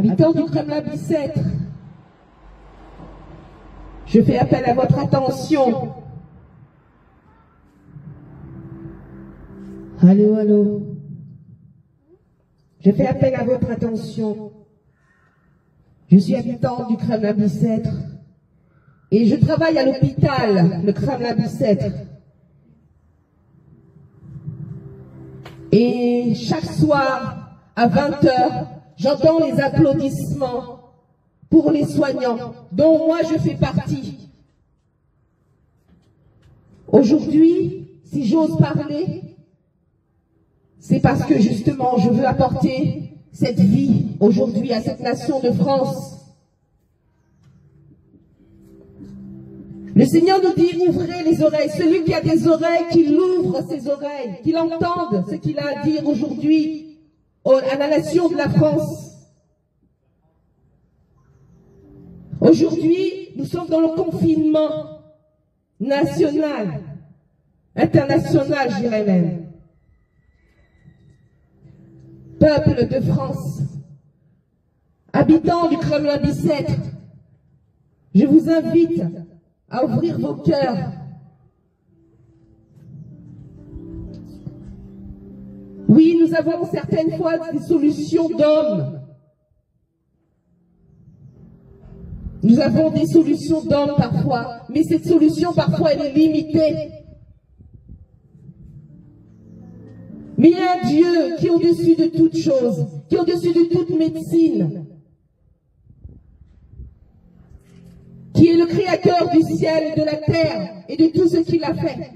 Habitants du Kremlin-Bicêtre, je fais appel à votre attention. Allô, allô. Je fais appel à votre attention. Je suis habitant du Kremlin-Bicêtre et je travaille à l'hôpital, le Kremlin-Bicêtre. Et chaque soir, à 20 h, j'entends les applaudissements pour les soignants, dont moi je fais partie. Aujourd'hui, si j'ose parler, c'est parce que justement je veux apporter cette vie aujourd'hui à cette nation de France. Le Seigneur nous dit, ouvrez les oreilles. Celui qui a des oreilles, qu'il ouvre ses oreilles, qu'il entende ce qu'il a à dire aujourd'hui à la nation de la France. Aujourd'hui, nous sommes dans le confinement national, international, je dirais même. Peuple de France, habitants du Kremlin-Bicêtre, je vous invite à ouvrir vos cœurs. Oui, nous avons certaines fois des solutions d'hommes. Nous avons des solutions d'hommes parfois, mais cette solution parfois elle est limitée. Mais il y a un Dieu qui est au-dessus de toute chose, qui est au-dessus de toute médecine, qui est le créateur du ciel et de la terre et de tout ce qu'il a fait.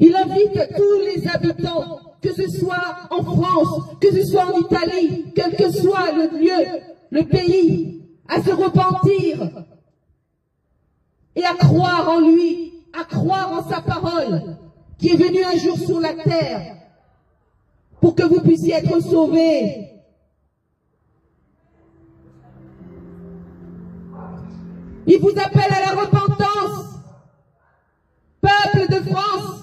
Il invite tous les habitants, que ce soit en France, que ce soit en Italie, quel que soit le lieu, le pays, à se repentir et à croire en lui, à croire en sa parole, qui est venu un jour sur la terre pour que vous puissiez être sauvés. Il vous appelle à la repentance, peuple de France,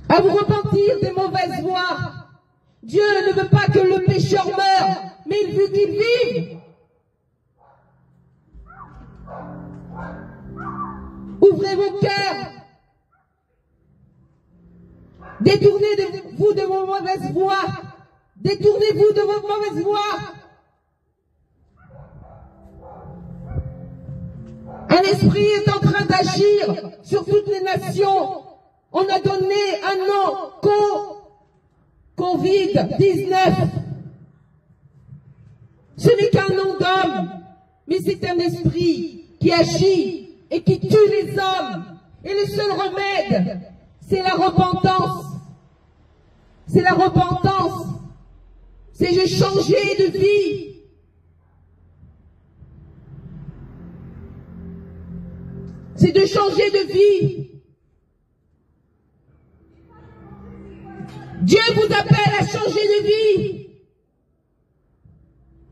à vous repentir des mauvaises voies. Dieu ne veut pas que le pécheur meure, mais il veut qu'il vive. Ouvrez vos cœurs. Détournez-vous de vos mauvaises voies. Détournez-vous de vos mauvaises voies. Un esprit est en train d'agir sur toutes les nations. On a donné un nom, Covid-19. Ce n'est qu'un nom d'homme, mais c'est un esprit qui agit et qui tue les hommes. Et le seul remède, c'est la repentance. C'est la repentance. C'est de changer de vie. C'est de changer de vie. Dieu vous appelle à changer de vie.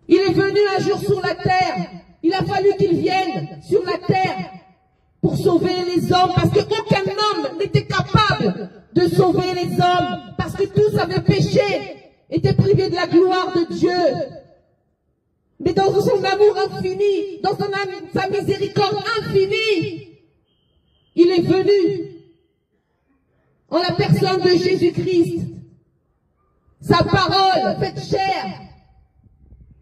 Il est venu un jour sur la terre. Il a fallu qu'il vienne sur la terre pour sauver les hommes, parce qu'aucun homme n'était capable de sauver les hommes, parce que tous avaient péché, étaient privés de la gloire de Dieu. Mais dans son amour infini, dans sa miséricorde infinie, il est venu en la personne de Jésus-Christ. Sa parole faite chair.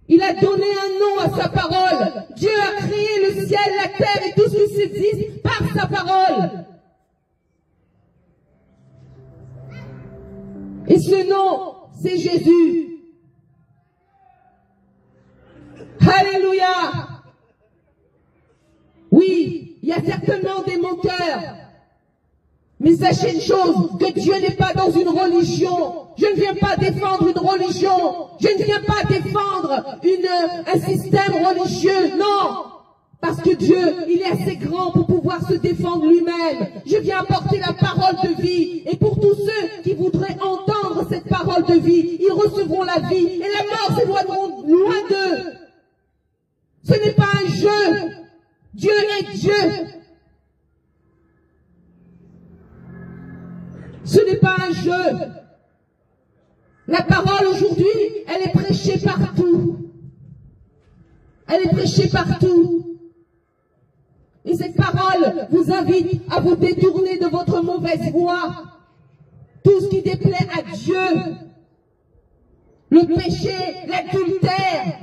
Il a donné un nom à sa parole. Dieu a créé le ciel, la terre et tout ce qui subsiste par sa parole. Et ce nom, c'est Jésus. Alléluia. Oui, il y a certainement des moqueurs. Mais sachez une chose, que Dieu n'est pas dans une religion. Je ne viens pas défendre une religion. Je ne viens pas défendre un système religieux. Non. Parce que Dieu, il est assez grand pour pouvoir se défendre lui-même. Je viens apporter la parole de vie. Et pour tous ceux qui voudraient entendre cette parole de vie, ils recevront la vie. Et la mort s'éloigneront loin d'eux. Ce n'est pas un jeu. Dieu est Dieu. Ce n'est pas un jeu. La parole aujourd'hui, elle est prêchée partout. Elle est prêchée partout. Et cette parole vous invite à vous détourner de votre mauvaise voie. Tout ce qui déplaît à Dieu. Le péché, l'adultère,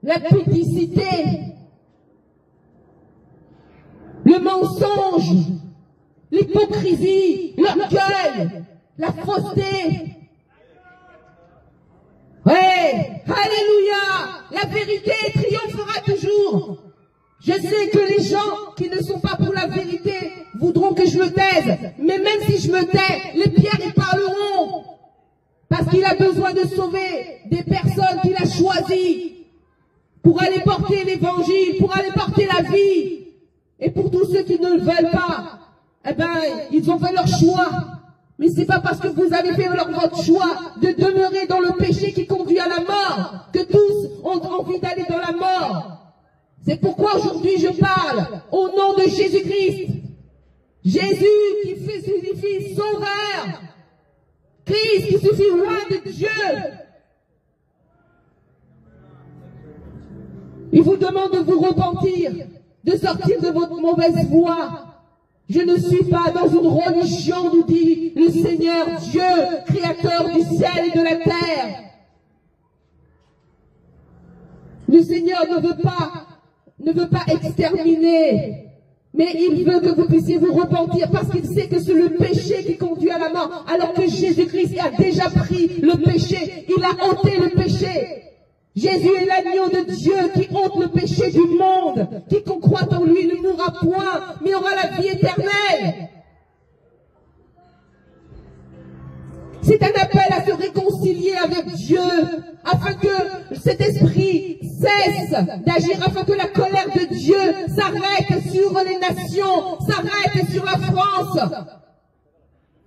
la pudicité, le mensonge, l'hypocrisie, l'orgueil, la fausseté. Ouais, alléluia, la vérité triomphera toujours. Je sais que les gens qui ne sont pas pour la vérité voudront que je me taise. Mais même si je me tais, les pierres y parleront. Parce qu'il a besoin de sauver des personnes qu'il a choisies pour aller porter l'évangile, pour aller porter la vie. Et pour tous ceux qui ne le veulent pas, eh ben, ils ont fait leur choix. Mais c'est pas parce que vous avez fait votre choix de demeurer dans le péché qui conduit à la mort que tous ont envie d'aller dans la mort. C'est pourquoi aujourd'hui je parle au nom de Jésus-Christ. Jésus qui signifie sauveur. Christ qui suffit roi de Dieu. Il vous demande de vous repentir, de sortir de votre mauvaise voie. Je ne suis pas dans une religion, nous dit le Seigneur Dieu, créateur du ciel et de la terre. Le Seigneur ne veut pas exterminer, mais il veut que vous puissiez vous repentir parce qu'il sait que c'est le péché qui conduit à la mort, alors que Jésus-Christ a déjà pris le péché, il a ôté le péché. Jésus est l'agneau de Dieu qui ôte le péché du monde. Quiconque croit en lui ne mourra point, mais aura la vie éternelle. C'est un appel à se réconcilier avec Dieu, afin que cet esprit cesse d'agir, afin que la colère de Dieu s'arrête sur les nations, s'arrête sur la France.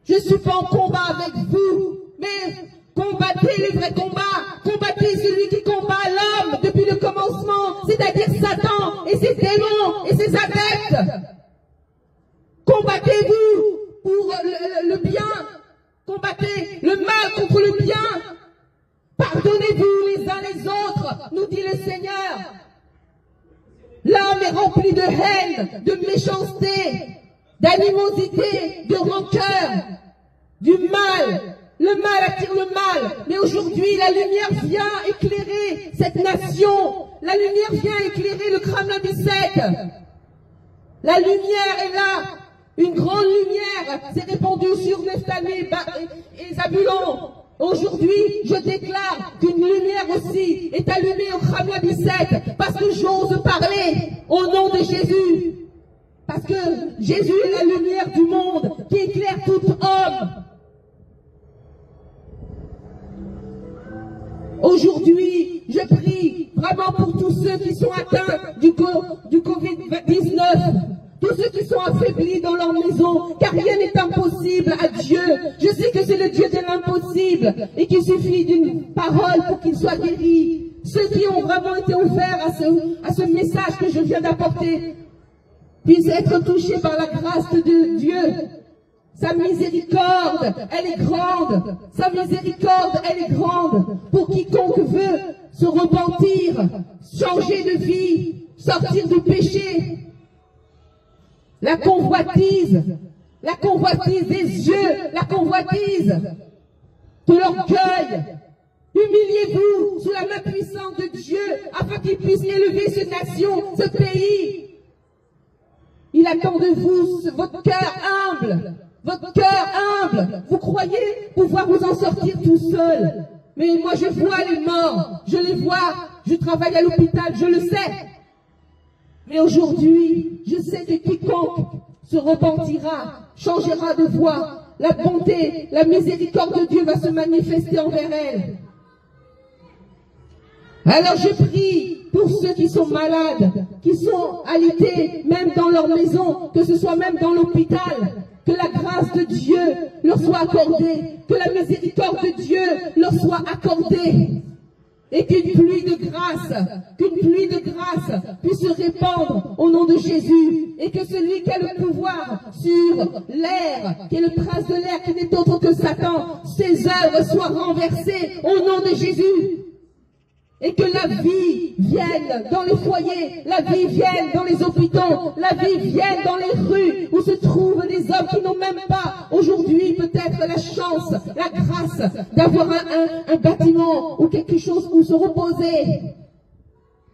Je ne suis pas en combat avec vous, mais combattez les vrais combats. Combattez celui qui combat l'homme depuis le commencement, c'est-à-dire Satan et ses démons et ses adeptes. Combattez-vous pour le bien. Combattez le mal contre le bien. Pardonnez-vous les uns les autres, nous dit le Seigneur. L'âme est remplie de haine, de méchanceté, d'animosité, de rancœur, du mal. Le mal attire le mal, mais aujourd'hui la lumière vient éclairer cette nation. La lumière vient éclairer le Kremlin 17. La lumière est là, une grande lumière s'est répandue sur Nephtali et Zabulon. Aujourd'hui, je déclare qu'une lumière aussi est allumée au Kremlin 17, parce que j'ose parler au nom de Jésus. Parce que Jésus est la lumière du monde qui éclaire tout homme. Aujourd'hui, je prie vraiment pour tous ceux qui sont atteints du Covid-19, tous ceux qui sont affaiblis dans leur maison, car rien n'est impossible à Dieu. Je sais que c'est le Dieu de l'impossible et qu'il suffit d'une parole pour qu'ils soient guéris. Ceux qui ont vraiment été ouverts à ce message que je viens d'apporter puissent être touchés par la grâce de Dieu. Sa miséricorde, elle est grande. Sa miséricorde, elle est grande. Pour quiconque veut se repentir, changer de vie, sortir du péché. La convoitise des yeux, la convoitise de l'orgueil. Humiliez-vous sous la main puissante de Dieu afin qu'il puisse élever cette nation, ce pays. Il attend de vous votre cœur humble. Votre cœur humble, vous croyez pouvoir vous en sortir tout seul. Mais moi je vois les morts, je les vois, je travaille à l'hôpital, je le sais. Mais aujourd'hui, je sais que quiconque se repentira, changera de voie, la bonté, la miséricorde de Dieu va se manifester envers elle. Alors je prie pour ceux qui sont malades, qui sont alités, même dans leur maison, que ce soit même dans l'hôpital. Que la grâce de Dieu leur soit accordée, que la miséricorde de Dieu leur soit accordée. Et qu'une pluie de grâce puisse se répandre au nom de Jésus. Et que celui qui a le pouvoir sur l'air, qui est le prince de l'air, qui n'est autre que Satan, ses œuvres soient renversées au nom de Jésus. Et que la vie vienne dans les foyers, la vie vienne dans les hôpitaux, la vie vienne dans les rues où se trouvent des hommes qui n'ont même pas aujourd'hui peut-être la chance, la grâce d'avoir un bâtiment ou quelque chose où se reposer.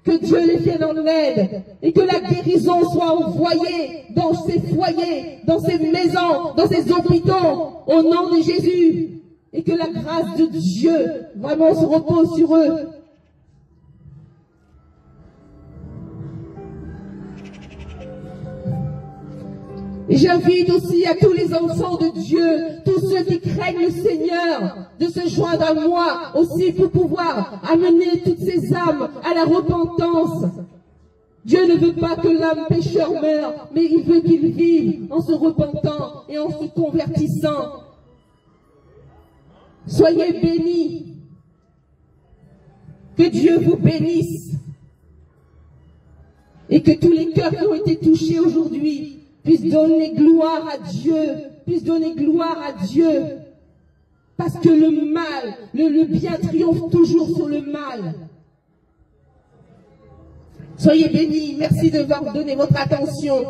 Que Dieu les vienne en aide et que la guérison soit envoyée dans ces foyers, dans ces maisons, dans ces hôpitaux au nom de Jésus. Et que la grâce de Dieu vraiment se repose sur eux. Et j'invite aussi à tous les enfants de Dieu, tous ceux qui craignent le Seigneur, de se joindre à moi aussi pour pouvoir amener toutes ces âmes à la repentance. Dieu ne veut pas que l'âme pécheur meure, mais il veut qu'il vive en se repentant et en se convertissant. Soyez bénis. Que Dieu vous bénisse. Et que tous les cœurs qui ont été touchés aujourd'hui puisse donner gloire à Dieu, puisse donner gloire à Dieu. Parce que le mal, le bien triomphe toujours sur le mal. Soyez bénis, merci de m'avoir donné votre attention.